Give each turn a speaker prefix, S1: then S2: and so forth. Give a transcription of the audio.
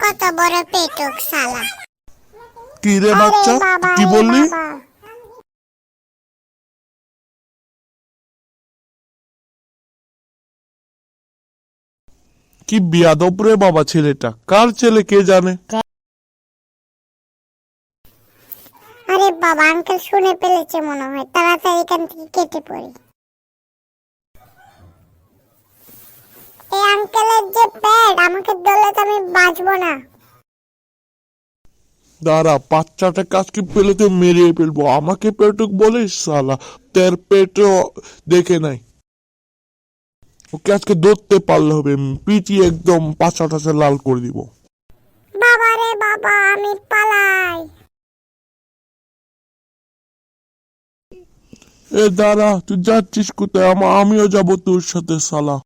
S1: কত বড় পেটুক শালা।
S2: কি রে
S1: আরে
S2: বাচ্চা,
S1: বাবা,
S2: কি
S1: এ
S2: বললি?
S1: বাবা।
S2: কি বিয়াদব রে বাবা ছেলেটা, কার ছেলে কে জানে।
S1: আরে বাবা, আঙ্কেল শুনে ফেলেছে মনে হয়, তাড়াতাড়ি এখান থেকে কেটে পড়ি। এই আঙ্কেলের যে পেট, আমাকে ধরলে তো আমি বাঁচবো না।
S2: দাঁড়া, বাচ্চাটাকে আজকে পেলে তো মেরিয়ে ফেলবো। আমাকে পেটুক বলিস শালা, তোর পেটও দেখে নাই। ওকে আজকে ধরতে পারলে হবে, পিটিয়ে একদম পাছা টাছা লাল করে দিব।
S1: বাবা রে বাবা, আমি পালাই।
S2: এ দাঁড়া, তুই যাচ্ছিস কোথায়? আমিও যাবো তোর সাথে শালা।